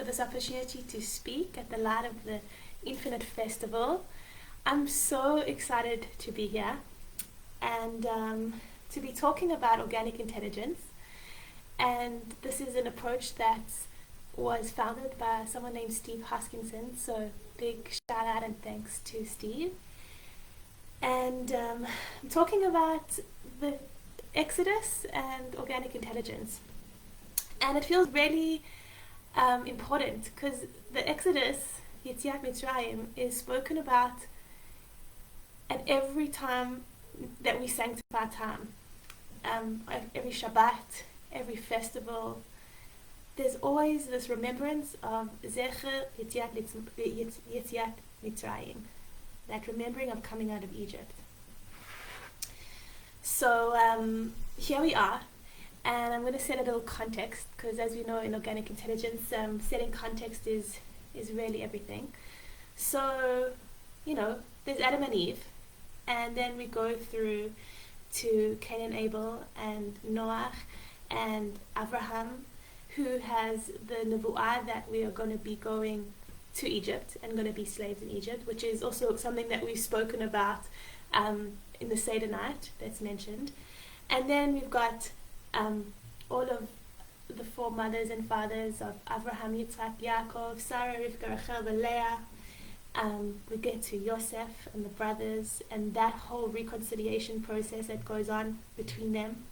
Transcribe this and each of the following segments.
this opportunity to speak at the light of the Infinite Festival. I'm so excited to be here and to be talking about organic intelligence. And this is an approach that was founded by someone named Steve Hoskinson, so big shout out and thanks to Steve. And I'm talking about the Exodus and organic intelligence. And it feels really important because the Exodus, Yetziat Mitzrayim, is spoken about at every time that we sanctify time. Every Shabbat, every festival, there's always this remembrance of Zecher Yetziat Mitzrayim, that remembering of coming out of Egypt. So here we are, and I'm going to set a little context, because as we know in organic intelligence, setting context is really everything. So, there's Adam and Eve, and then we go through to Cain and Abel and Noah and Abraham, who has the Nevuah that we are going to be going to Egypt and going to be slaves in Egypt, which is also something that we've spoken about in the Seder night that's mentioned. And then we've got all of the four mothers and fathers of Abraham, Yitzhak, Yaakov, Sarah, Rivka, Raḥel, and Leah. We get to Yosef and the brothers and that whole reconciliation process that goes on between them.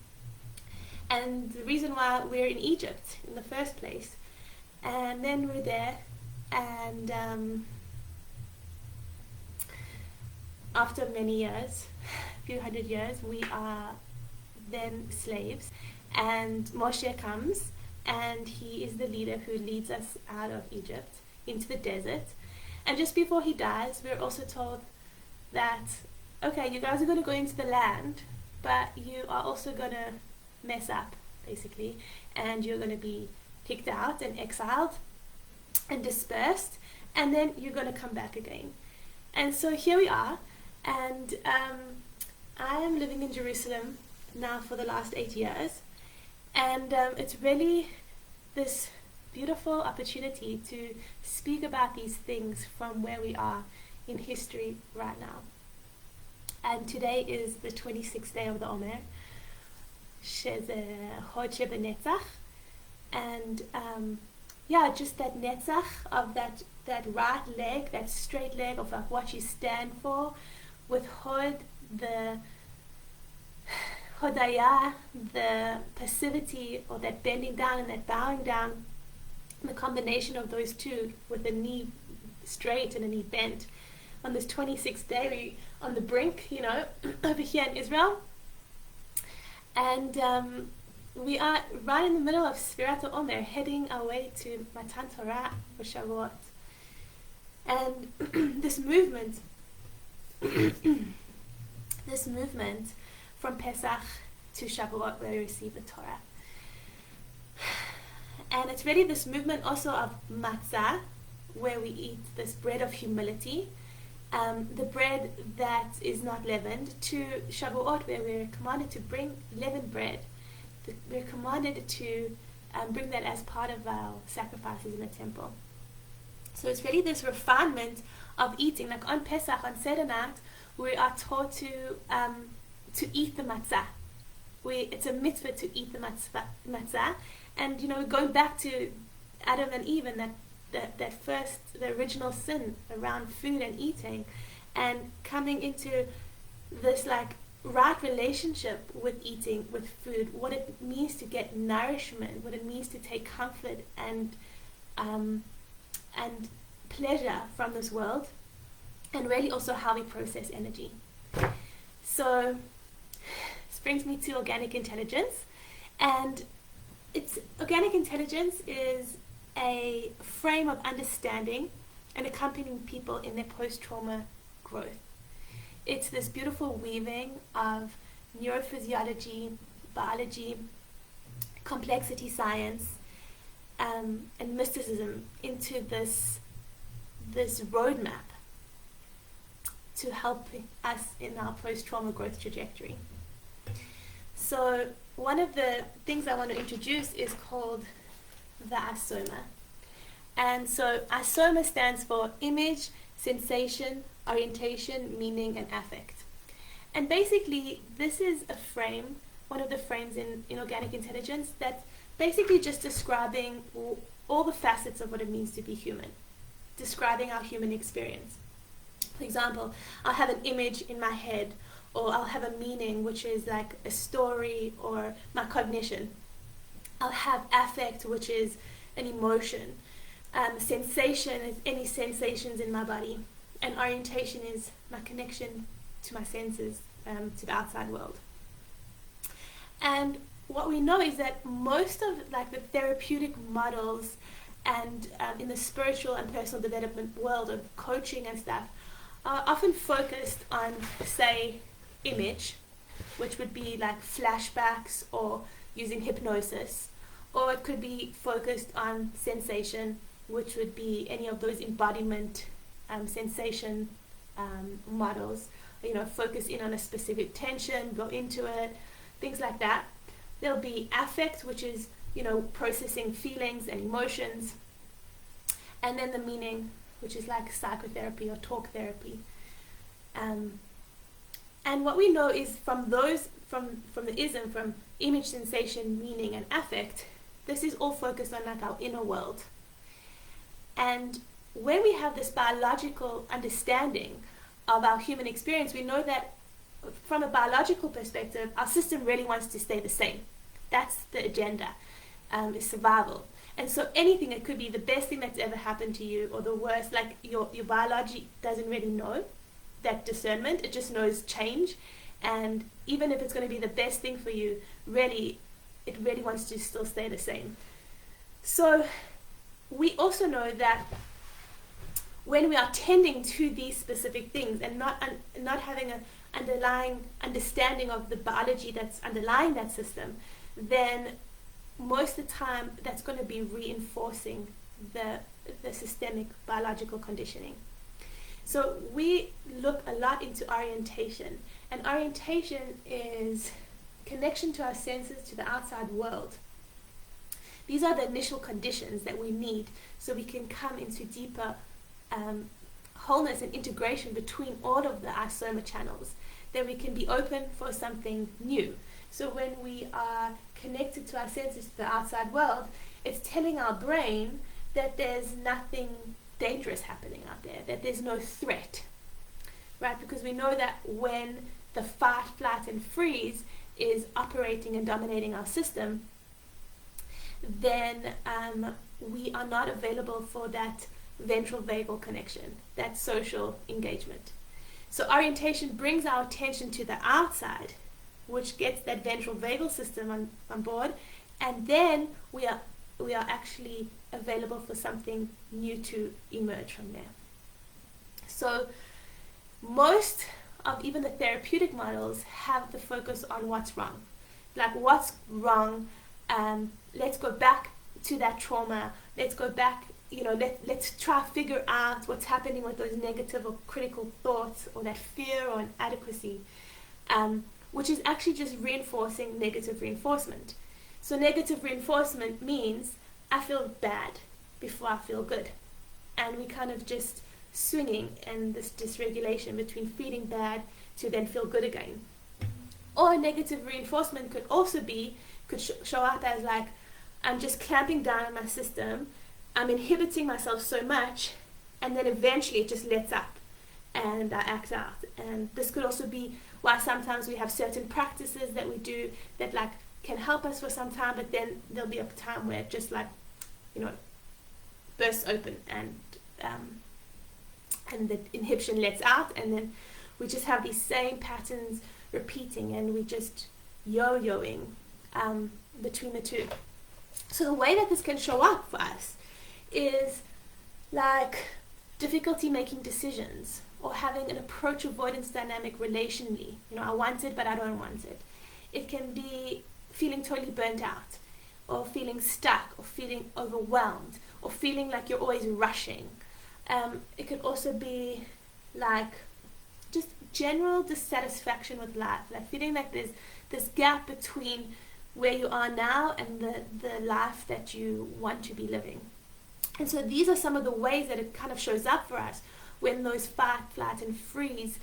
And the reason why we're in Egypt in the first place. And then we're there, and after many years, a few hundred years, we are then slaves. And Moshe comes, and he is the leader who leads us out of Egypt into the desert. And just before he dies, we're also told that, okay, you guys are going to go into the land, but you are also going to mess up, basically, and you're going to be kicked out and exiled and dispersed, and then you're going to come back again. And so here we are, and I am living in Jerusalem now for the last 8 years, and it's really this beautiful opportunity to speak about these things from where we are in history right now. And today is the 26th day of the Omer, שזה חוד שבנצח, and just that netzach of that right leg, that straight leg of like what you stand for, with hod, the hodaya, the passivity, or that bending down and that bowing down, the combination of those two with a knee straight and a knee bent. On this 26th day, we're on the brink, over here in Israel. And we are right in the middle of Sfirat Omer, heading our way to Matan Torah for Shavuot. And this movement from Pesach to Shavuot, where we receive the Torah. And it's really this movement also of matzah, where we eat this bread of humility, the bread that is not leavened, to Shavuot, where we're commanded to bring leavened bread. We're commanded to bring that as part of our sacrifices in the temple. So it's really this refinement of eating. Like on Pesach, on Seder night, we are taught to eat the matzah. It's a mitzvah to eat the matzah. And going back to Adam and Eve and the original sin around food and eating, and coming into this like right relationship with eating, with food, what it means to get nourishment, what it means to take comfort and pleasure from this world, and really also how we process energy. So this brings me to organic intelligence, and organic intelligence is a frame of understanding and accompanying people in their post-trauma growth. It's this beautiful weaving of neurophysiology, biology, complexity science, and mysticism into this roadmap to help us in our post-trauma growth trajectory. So one of the things I want to introduce is called the asoma. And so ISOMA stands for image, sensation, orientation, meaning, and affect. And basically, this is a frame, one of the frames in organic intelligence, that's basically just describing all the facets of what it means to be human, describing our human experience. For example, I'll have an image in my head, or I'll have a meaning, which is like a story or my cognition. I'll have affect, which is an emotion. Sensation is any sensations in my body. And orientation is my connection to my senses, to the outside world. And what we know is that most of like the therapeutic models and in the spiritual and personal development world of coaching and stuff are often focused on, say, image, which would be like flashbacks or using hypnosis, or it could be focused on sensation, which would be any of those embodiment sensation models, focus in on a specific tension, go into it, things like that. There'll be affect, which is, processing feelings and emotions. And then the meaning, which is like psychotherapy or talk therapy. And what we know is from the ism, from image, sensation, meaning, and affect, this is all focused on like our inner world. And when we have this biological understanding of our human experience, we know that from a biological perspective, our system really wants to stay the same. That's the agenda, is survival. And so anything, it could be the best thing that's ever happened to you or the worst, like your biology doesn't really know that discernment, it just knows change. And even if it's going to be the best thing for you, it really wants to still stay the same. So we also know that when we are tending to these specific things and not having an underlying understanding of the biology that's underlying that system, then most of the time that's going to be reinforcing the systemic biological conditioning. So we look a lot into orientation, and orientation is connection to our senses, to the outside world. These are the initial conditions that we need so we can come into deeper wholeness and integration between all of the ISOMA channels. Then we can be open for something new. So when we are connected to our senses, to the outside world, it's telling our brain that there's nothing dangerous happening out there, that there's no threat, right? Because we know that when the fight, flight, and freeze is operating and dominating our system, then we are not available for that ventral vagal connection, that social engagement. So orientation brings our attention to the outside, which gets that ventral vagal system on board, and then we are actually available for something new to emerge from there. So most of even the therapeutic models have the focus on what's wrong. Like, what's wrong? Let's go back to that trauma. Let's go back, let's try to figure out what's happening with those negative or critical thoughts or that fear or inadequacy, which is actually just reinforcing negative reinforcement. So negative reinforcement means I feel bad before I feel good. And we kind of just swinging and this dysregulation between feeling bad to then feel good again. Or negative reinforcement could also show up as like, I'm just clamping down on my system, I'm inhibiting myself so much, and then eventually it just lets up and I act out. And this could also be why sometimes we have certain practices that we do that like can help us for some time, but then there'll be a time where it just like, bursts open and the inhibition lets out, and then we just have these same patterns repeating, and we just yo-yoing between the two. So the way that this can show up for us is like difficulty making decisions, or having an approach avoidance dynamic relationally. I want it, but I don't want it. It can be feeling totally burnt out, or feeling stuck, or feeling overwhelmed, or feeling like you're always rushing. It could also be like just general dissatisfaction with life, like feeling like there's this gap between where you are now and the life that you want to be living. And so these are some of the ways that it kind of shows up for us when those fight, flight, and freeze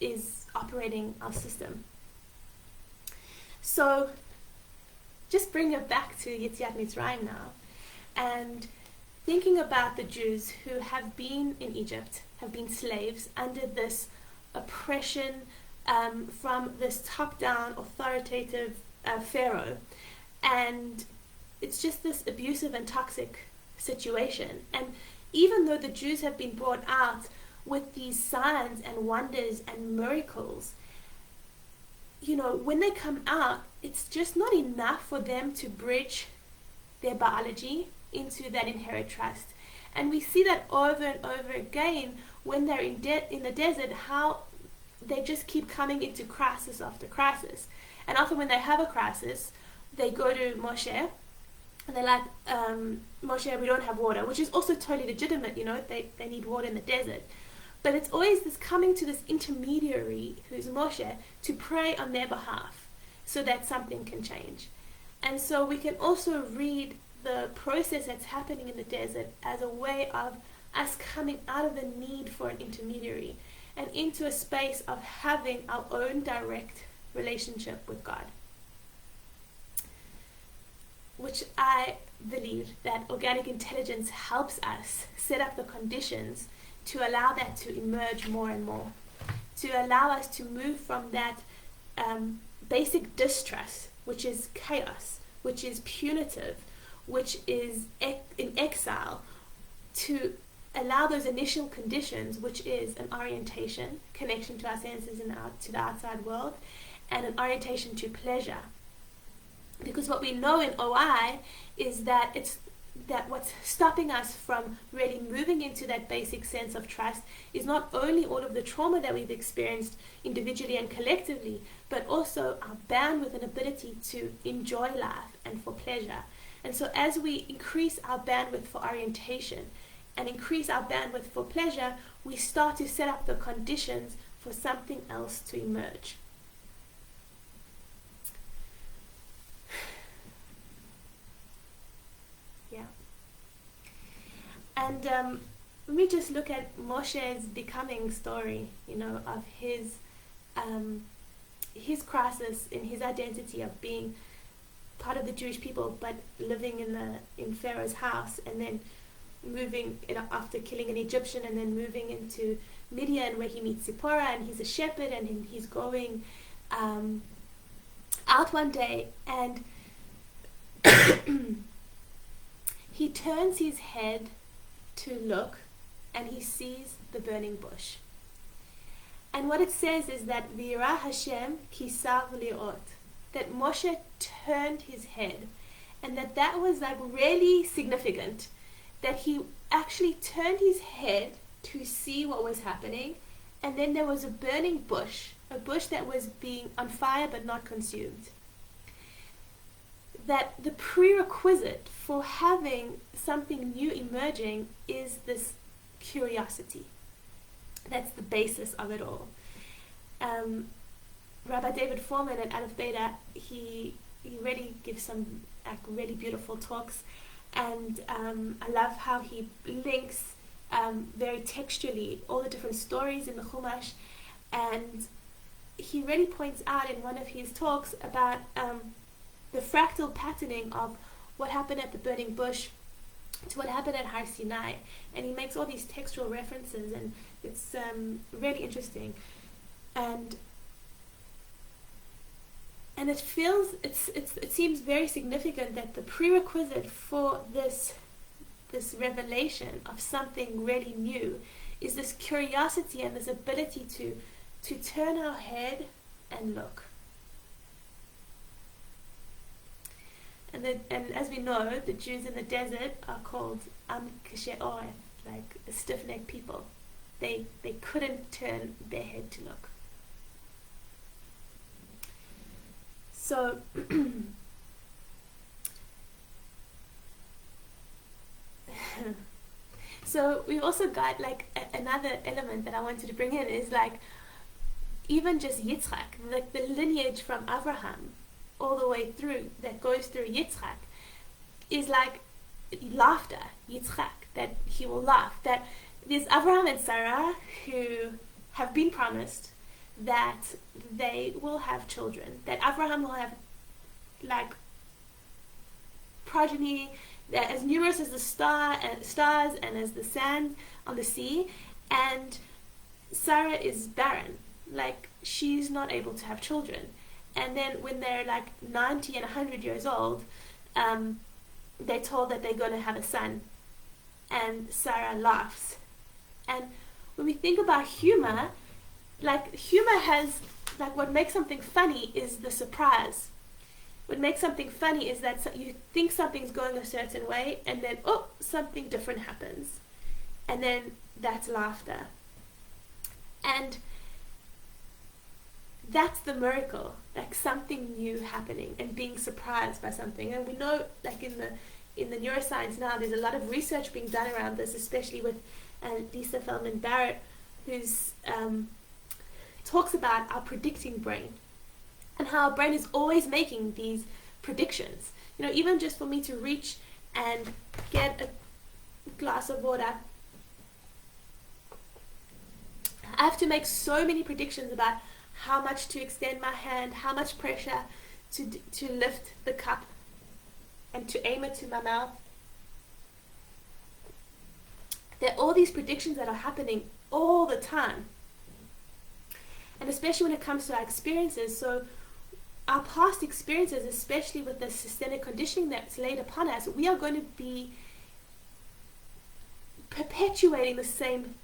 is operating our system. So just bring it back to Yetziat Mitzrayim now, and thinking about the Jews who have been in Egypt, have been slaves under this oppression from this top-down authoritative Pharaoh, and it's just this abusive and toxic situation. And even though the Jews have been brought out with these signs and wonders and miracles, you know, when they come out, it's just not enough for them to bridge their biology into that inherent trust. And we see that over and over again when they're in the desert, how they just keep coming into crisis after crisis. And often when they have a crisis, they go to Moshe and they're like, Moshe, we don't have water, which is also totally legitimate, you know, they need water in the desert. But it's always this coming to this intermediary, who's Moshe, to pray on their behalf so that something can change. And so we can also read the process that's happening in the desert as a way of us coming out of the need for an intermediary and into a space of having our own direct relationship with God. Which I believe that organic intelligence helps us set up the conditions to allow that to emerge more and more, to allow us to move from that basic distrust, which is chaos, which is punitive, which is in exile, to allow those initial conditions, which is an orientation, connection to our senses and to the outside world, and an orientation to pleasure. Because what we know in OI is that what's stopping us from really moving into that basic sense of trust is not only all of the trauma that we've experienced individually and collectively, but also our bandwidth and ability to enjoy life and for pleasure. And so as we increase our bandwidth for orientation and increase our bandwidth for pleasure, we start to set up the conditions for something else to emerge. Yeah. And let me just look at Moshe's becoming story, you know, of his crisis in his identity of being part of the Jewish people, but living in Pharaoh's house, and then moving after killing an Egyptian, and then moving into Midian where he meets Zipporah, and he's a shepherd, and he's going out one day, and he turns his head to look, and he sees the burning bush. And what it says is that V'yirah Hashem kisav li'ot, that Moshe turned his head, and that was like really significant, that he actually turned his head to see what was happening, and then there was a burning bush, a bush that was being on fire but not consumed. That the prerequisite for having something new emerging is this curiosity. That's the basis of it all. Rabbi David Foreman at Aleph Beta, he really gives some really beautiful talks, and I love how he links very textually all the different stories in the Chumash, and he really points out in one of his talks about the fractal patterning of what happened at the burning bush to what happened at Har Sinai, and he makes all these textual references, and it's really interesting, and it seems very significant that the prerequisite for this revelation of something really new is this curiosity and this ability to turn our head and look. And as we know, the Jews in the desert are called Kashei Oref, like a stiff-necked people. They couldn't turn their head to look. So so we also got like another element that I wanted to bring in is like even just Yitzchak, like the lineage from Abraham all the way through that goes through Yitzchak is like laughter, Yitzchak, that he will laugh. That there's Abraham and Sarah who have been promised that they will have children, that Abraham will have like progeny that as numerous as the stars and as the sand on the sea, and Sarah is barren, like she's not able to have children. And then when they're like 90 and 100 years old, they're told that they're going to have a son, and Sarah laughs. And when we think about humor, like humor has, like what makes something funny is the surprise. What makes something funny is that you think something's going a certain way, and then, oh, something different happens. And then that's laughter. And that's the miracle, like something new happening and being surprised by something. And we know, like in the neuroscience now, there's a lot of research being done around this, especially with Lisa Feldman Barrett, who's talks about our predicting brain and how our brain is always making these predictions. You know, even just for me to reach and get a glass of water, I have to make so many predictions about how much to extend my hand, how much pressure to lift the cup and to aim it to my mouth. There are all these predictions that are happening all the time. And especially when it comes to our experiences, so our past experiences, especially with the systemic conditioning that's laid upon us, we are going to be perpetuating the same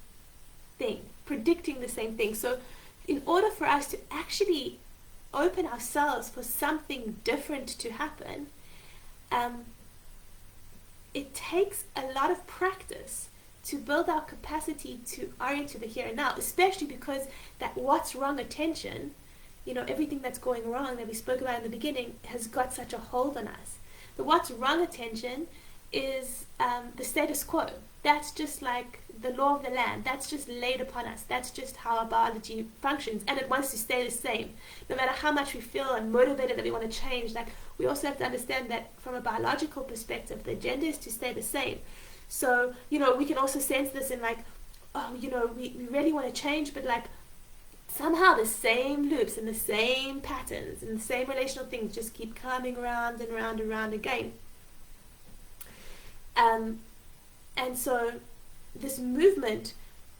thing, predicting the same thing. So in order for us to actually open ourselves for something different to happen, it takes a lot of practice to build our capacity to orient to the here and now, especially because that what's wrong attention, you know, everything that's going wrong that we spoke about in the beginning has got such a hold on us. The what's wrong attention is the status quo. That's just like the law of the land. That's just laid upon us. That's just how our biology functions, and it wants to stay the same. No matter how much we feel and motivated that we want to change, like we also have to understand that from a biological perspective, the agenda is to stay the same. So, you know, we can also sense this in like, oh, you know, we really want to change, but like somehow the same loops and the same patterns and the same relational things just keep coming around and around and around again. And so this movement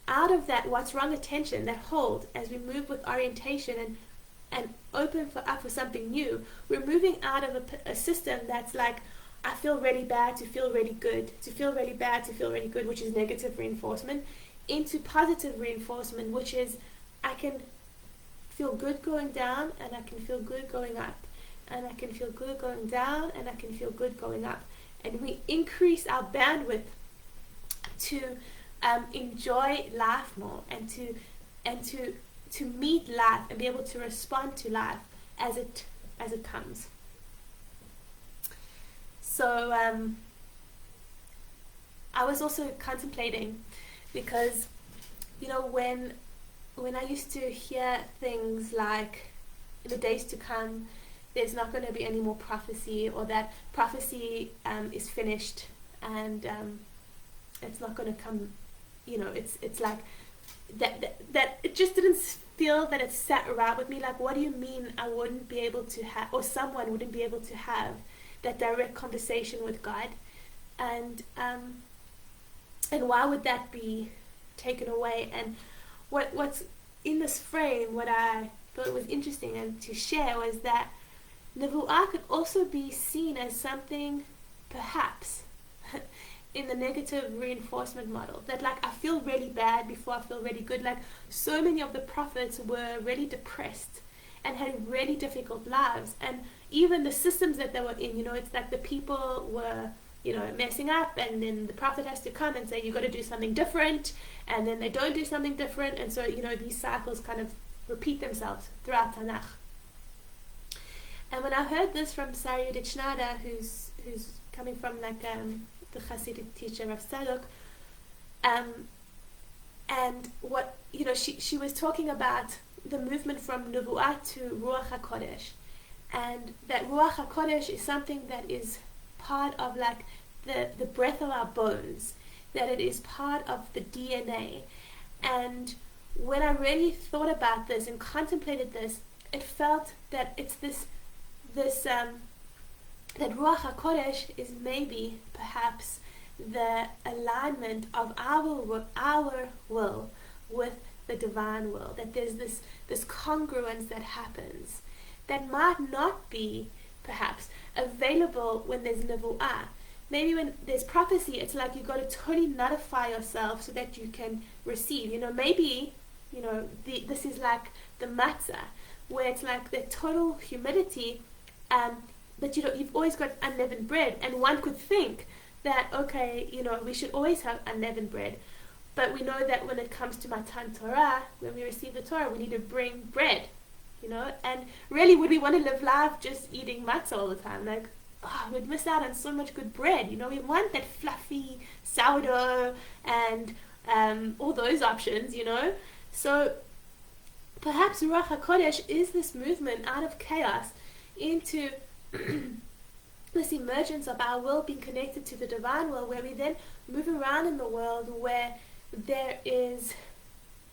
out of that what's wrong attention, that hold, as we move with orientation and open up for something new, we're moving out of a system that's like, I feel really bad to feel really good, to feel really bad to feel really good, which is negative reinforcement, into positive reinforcement, which is I can feel good going down and I can feel good going up, and I can feel good going down and I can feel good going up. And we increase our bandwidth to enjoy life more, and to meet life and be able to respond to life as it comes. So I was also contemplating, because you know, when I used to hear things like in the days to come there's not going to be any more prophecy, or that prophecy is finished and it's not going to come, you know, it's like that it just didn't feel that it sat right with me. Like, what do you mean I wouldn't be able to have, or someone wouldn't be able to have that direct conversation with God, and why would that be taken away? And what's in this frame, what I thought was interesting and to share, was that Nevu'ah could also be seen as something, perhaps, in the negative reinforcement model. That like, I feel really bad before I feel really good. Like, so many of the prophets were really depressed and had really difficult lives. And even the systems that they were in, you know, it's like the people were, you know, messing up, and then the prophet has to come and say, you got to do something different, and then they don't do something different. And so, you know, these cycles kind of repeat themselves throughout Tanakh. And when I heard this from Sarah Yudit Schneider, who's coming from like the Hasidic teacher of Tzadok, and what, you know, she was talking about the movement from Nevu'ah to Ruach HaKodesh, and that Ruach HaKodesh is something that is part of like the breath of our bones, that it is part of the DNA. And when I really thought about this and contemplated this, it felt that it's that Ruach HaKodesh is maybe, perhaps, the alignment of our will with the divine will. That there's this congruence that happens that might not be, perhaps, available when there's nevuah. Maybe when there's prophecy, it's like you've got to totally nullify yourself so that you can receive. Maybe, this is like the matzah, where it's like the total humility, but you've always got unleavened bread, and one could think that, okay, we should always have unleavened bread, but we know that when it comes to Matan Torah, when we receive the Torah, we need to bring bread, and really, would we want to live life just eating matzah all the time? Like, we'd miss out on so much good bread. We want that fluffy sourdough and all those options, So perhaps Ruach HaKodesh is this movement out of chaos into this emergence of our will being connected to the divine will, where we then move around in the world where there is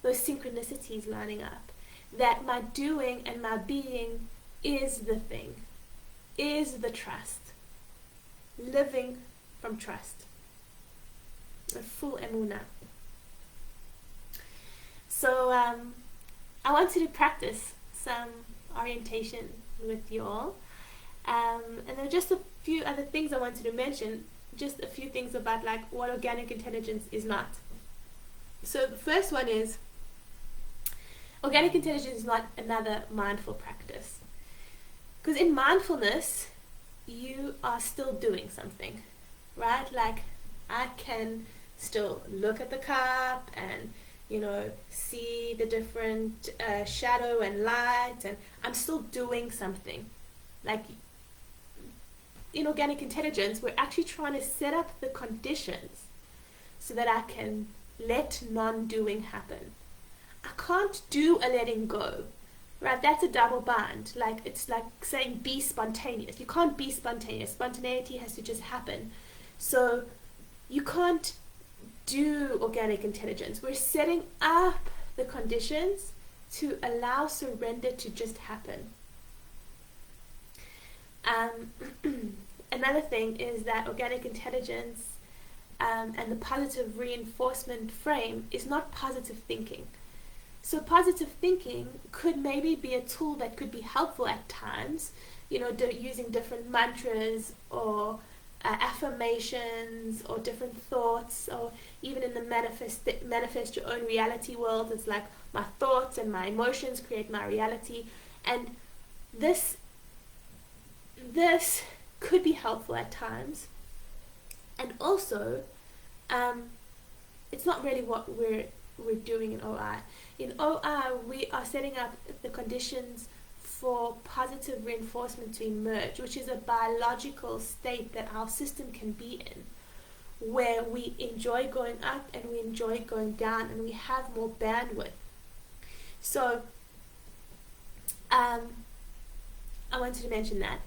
those synchronicities lining up, that my doing and my being is the thing, is the trust, living from trust, a full emunah. So I wanted to practice some orientation with you all, and there are just a few other things I wanted to mention, just a few things about like what organic intelligence is not. So the first one is, organic intelligence is not another mindful practice, because in mindfulness you are still doing something, right? Like, I can still look at the cup and see the different shadow and light, and I'm still doing something. Like, in organic intelligence, we're actually trying to set up the conditions so that I can let non-doing happen. I can't do a letting go, right? That's a double bind. Like, it's like saying be spontaneous. You can't be spontaneous. Spontaneity has to just happen. So you can't do organic intelligence. We're setting up the conditions to allow surrender to just happen. Another thing is that organic intelligence and the positive reinforcement frame is not positive thinking. So positive thinking could maybe be a tool that could be helpful at times, using different mantras or affirmations or different thoughts, or even in the manifest your own reality world. It's like my thoughts and my emotions create my reality, and this could be helpful at times. And also, it's not really what we're doing in OI. In OI, we are setting up the conditions for positive reinforcement to emerge, which is a biological state that our system can be in, where we enjoy going up and we enjoy going down, and we have more bandwidth. So I wanted to mention that.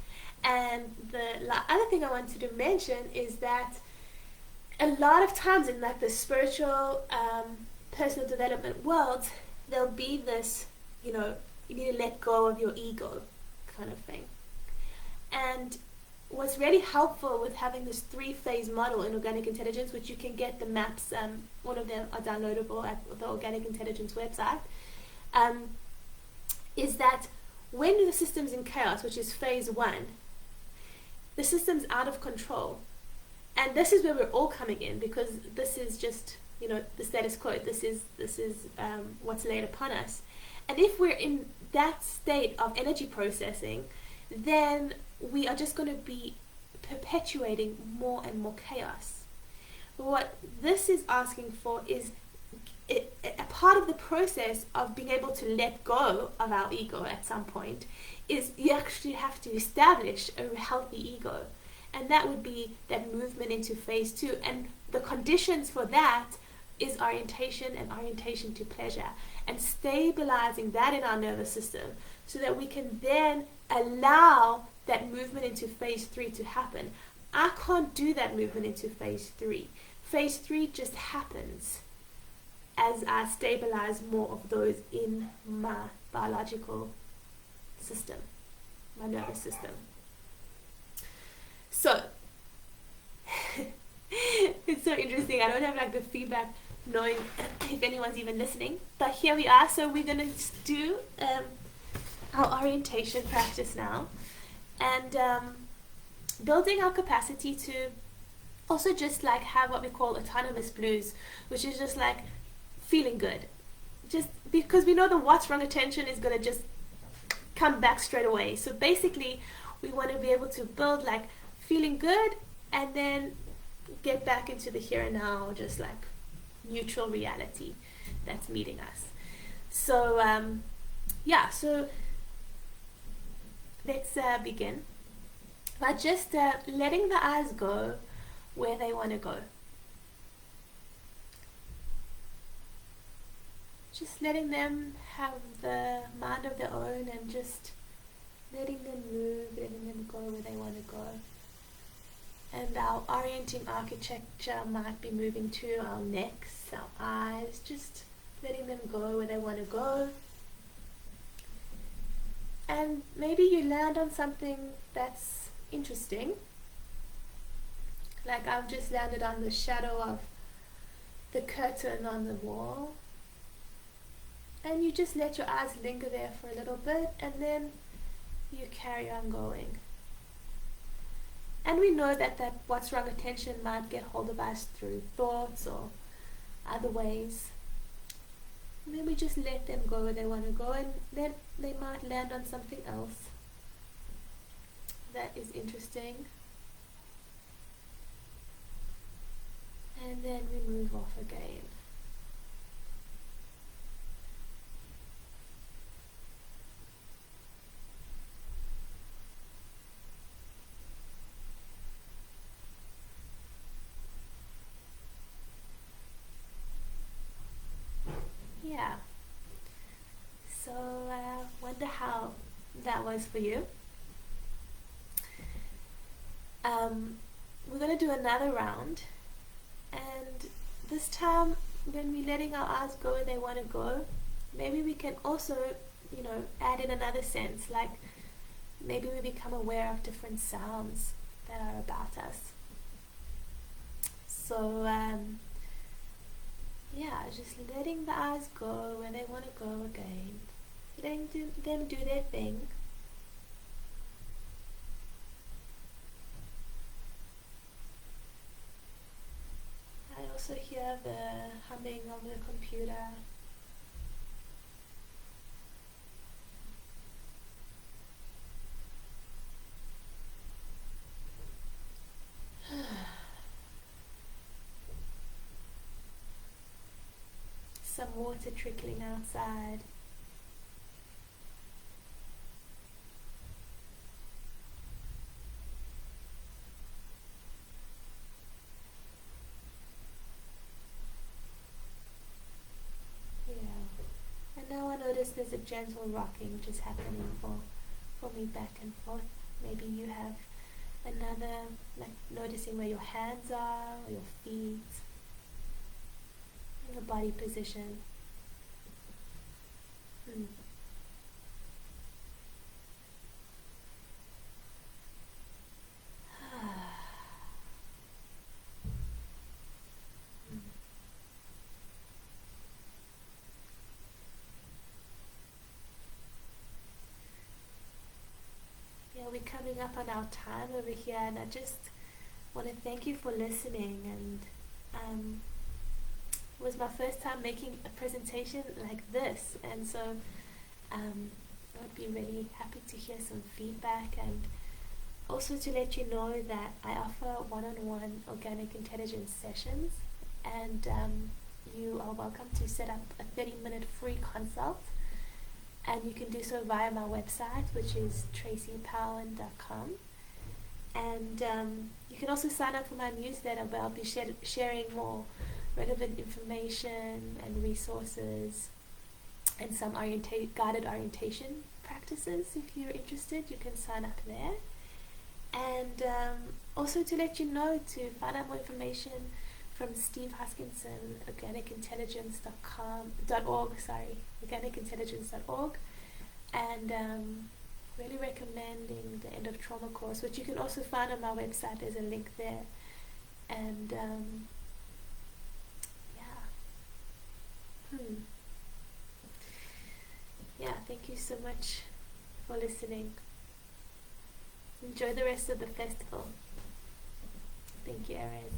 And the other thing I wanted to mention is that a lot of times in like the spiritual personal development world, there'll be this, you need to let go of your ego kind of thing. And what's really helpful with having this 3-phase model in organic intelligence, which you can get the maps, all of them are downloadable at the Organic Intelligence website, is that when the system's in chaos, which is phase 1, the system's out of control. And this is where we're all coming in, because this is just, the status quo. This is what's laid upon us. And if we're in that state of energy processing, then we are just going to be perpetuating more and more chaos. What this is asking for is a part of the process of being able to let go of our ego at some point is you actually have to establish a healthy ego. And that would be that movement into phase 2. And the conditions for that is orientation and orientation to pleasure, and stabilizing that in our nervous system so that we can then allow that movement into phase 3 to happen. I can't do that movement into phase 3. Phase 3 just happens as I stabilize more of those in my biological system, my nervous system. So, it's so interesting. I don't have like the feedback knowing if anyone's even listening, but here we are. So we're going to do our orientation practice now, and building our capacity to also just like have what we call autonomous blues, which is just like feeling good, just because we know the what's wrong attention is going to just come back straight away. So basically we want to be able to build like feeling good and then get back into the here and now, just like neutral reality that's meeting us. So so let's begin by just letting the eyes go where they want to go. Just letting them have the mind of their own and just letting them move, letting them go where they want to go. And our orienting architecture might be moving to our necks, our eyes, just letting them go where they want to go. And maybe you land on something that's interesting. Like I've just landed on the shadow of the curtain on the wall. And you just let your eyes linger there for a little bit, and then you carry on going. And we know that what's wrong attention might get hold of us through thoughts or other ways. And then we just let them go where they want to go, and then they might land on something else that is interesting. And then we move off again. Yeah. So, wonder how that was for you. We're going to do another round, and this time when we're letting our eyes go where they want to go, maybe we can also, add in another sense, like maybe we become aware of different sounds that are about us. So, just letting the eyes go where they want to go again. Letting them do their thing. I also hear the humming of the computer. Some water trickling outside. Yeah. And now I notice there's a gentle rocking just happening for me back and forth. Maybe you have another, like noticing where your hands are or your feet. Your body position. Yeah, we're coming up on our time over here, and I just want to thank you for listening. And it was my first time making a presentation like this, and so I would be really happy to hear some feedback, and also to let you know that I offer one-on-one organic intelligence sessions, and you are welcome to set up a 30-minute free consult, and you can do so via my website, which is tracypauwen.com. And you can also sign up for my newsletter, where I'll be sharing more relevant information and resources and some guided orientation practices. If you're interested, you can sign up there. And Also to let you know to find out more information from Steve Huskinson, organicintelligence.org, organicintelligence.org, and really recommending the End of Trauma course, which you can also find on my website. There's a link there. And thank you so much for listening. Enjoy the rest of the festival. Thank you, Erez.